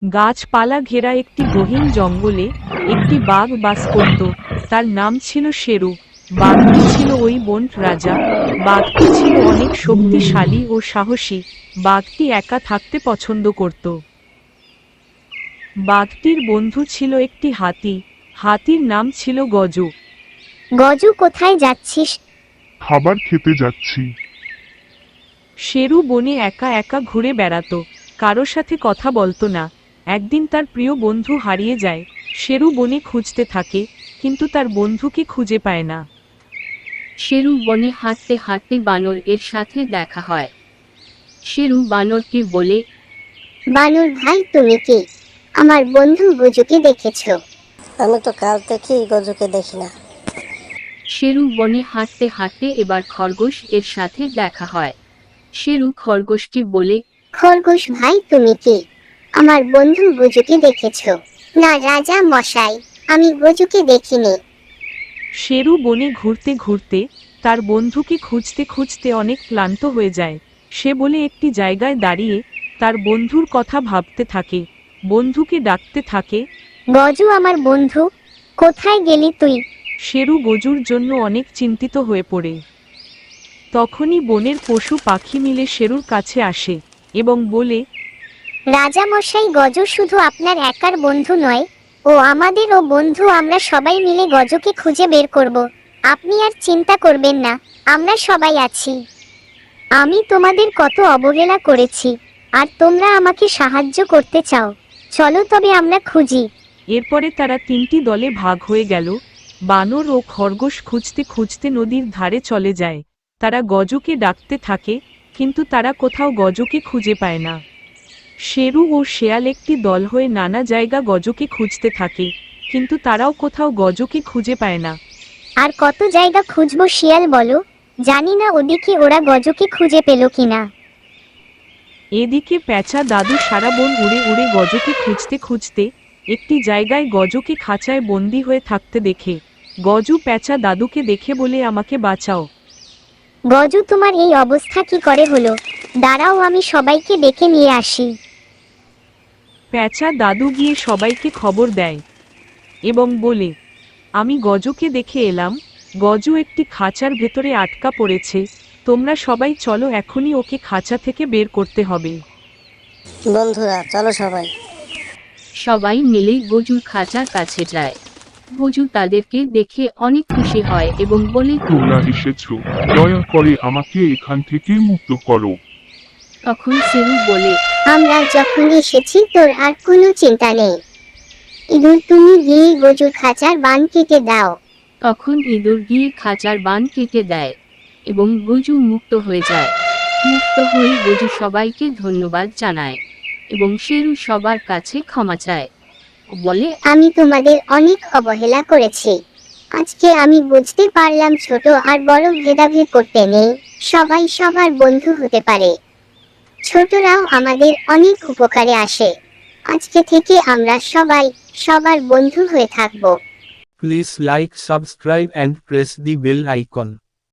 গাছপালা ঘেরা একটি গহীন জঙ্গলে একটি বাঘ বাস করত। তার নাম ছিল শেরু। বাঘটি ছিল ওই বন রাজা। বাঘটি ছিল অনেক শক্তিশালী ও সাহসী। বাঘটি একা থাকতে পছন্দ করত। বাঘটির বন্ধু ছিল একটি হাতি। হাতির নাম ছিল গজু। গজু, কোথায় যাচ্ছিস? খাবার খেতে যাচ্ছি। শেরু বনে একা একা ঘুরে বেড়াতো, কারো সাথে কথা বলতো না। একদিন তার প্রিয় বন্ধু হারিয়ে যায়। শেরু বনে খুঁজতে থাকে, কিন্তু তার বন্ধুকে খুঁজে পায় না। শেরু বনে হাঁটতে হাঁটতে বানর এর সাথে দেখা হয়। শেরু বানরকে বলে, বানর ভাই, তুমি কি আমার বন্ধু গজুকে দেখেছো? আমি তো কাল থেকেই গজুকে দেখি না। শেরু বনে হাঁটতে হাঁটতে এবার খরগোশ এর সাথে দেখা হয়। শেরু খরগোশকে বলে, খরগোশ ভাই, তুমি কি আমার বন্ধু গজুকে দেখেছো? না রাজা মশাই, আমি গজুকে দেখিনি। শেরু বনে ঘুরতে ঘুরতে তার বন্ধুকে খুঁজতে খুঁজতে অনেক ক্লান্ত হয়ে যায়। সে বলে একটি জায়গায় দাঁড়িয়ে তার বন্ধুর কথা ভাবতে থাকে, বন্ধুকে ডাকতে থাকে। গজু আমার বন্ধু, কোথায় গেলি তুই? শেরু গজুর জন্য অনেক চিন্তিত হয়ে পড়ে। তখনই বনের পশু পাখি মিলে শেরুর কাছে আসে এবং বলে, রাজা মশাই, গজু শুধু আপনার একার বন্ধু নয়, ও আমাদেরও বন্ধু। আমরা সবাই মিলে গজুকে খুঁজে বের করব। আপনি আর চিন্তা করবেন না, আমরা সবাই আছি। আমি তোমাদের কত অবহেলা করেছি, আর তোমরা আমাকে সাহায্য করতে চাও। চলো তবে আমরা খুঁজি। এরপরে তারা তিনটি দলে ভাগ হয়ে গেল। বানর ও খরগোশ খুঁজতে খুঁজতে নদীর ধারে চলে যায়। তারা গজকে ডাকতে থাকে, কিন্তু তারা কোথাও গজকে খুঁজে পায় না। শেরু ও শেয়াল একটি দল হয়ে নানা জায়গা গজকে খুঁজতে থাকে, কিন্তু তারাও কোথাও গজকে খুঁজে পায় না। আর কত জায়গা খুঁজবো শিয়াল, বলো? জানি না ওদিকে ওরা গজকে খুঁজে পেল কিনা। এদিকে পেঁচা দাদু সারা বন উড়ে উড়ে গজকে খুঁজতে খুঁজতে একটি জায়গায় গজকে খাঁচায় বন্দি হয়ে থাকতে দেখে। গজু পেঁচা দাদুকে দেখে বলে, আমাকে বাঁচাও। গজু, তোমার এই অবস্থা কি করে হলো? দাঁড়াও, আমি সবাইকে ডেকে নিয়ে আসি। পেঁচা দাদু গিয়ে সবাইকে খবর দেয় এবং বলে, আমি গজুকে দেখে এলাম। গজু একটি খাঁচার ভেতরে আটকা পড়েছে। তোমরা সবাই চলো, এখনই ওকে খাঁচা থেকে বের করতে হবে। বন্ধুরা চলো সবাই। সবাই মিলে গজুর খাঁচার কাছে যায়। গজু তাদেরকে দেখে অনেক খুশি হয় এবং বলে, তোমরা এসেছো, দয়া করে আমাকে এখান থেকে মুক্ত করো। তখন শেরু বলে, আমরা যখন এসেছি তোর আর কোনো চিন্তা নেই। ইঁদুর, তুমি গিয়ে গজুর খাঁচার বান কেটে দাও। তখন ইঁদুর গিয়ে খাঁচার বান কেটে দেয় এবং গজু মুক্ত হয়ে যায়। মুক্ত হয়ে গজু সবাইকে ধন্যবাদ জানায় এবং শেরু সবার কাছে ক্ষমা চায় ও বলে, আমি তোমাদের অনেক অবহেলা করেছি। আজকে আমি বুঝতে পারলাম ছোট আর বড় ভেদাভেদ করতে নেই, সবাই সবার বন্ধু হতে পারে। ছোটরাও আমাদের অনেক উপকারে আসে। আজকে থেকে আমরা সবাই সবার বন্ধু হয়ে থাকব। Please like, subscribe and press the bell icon.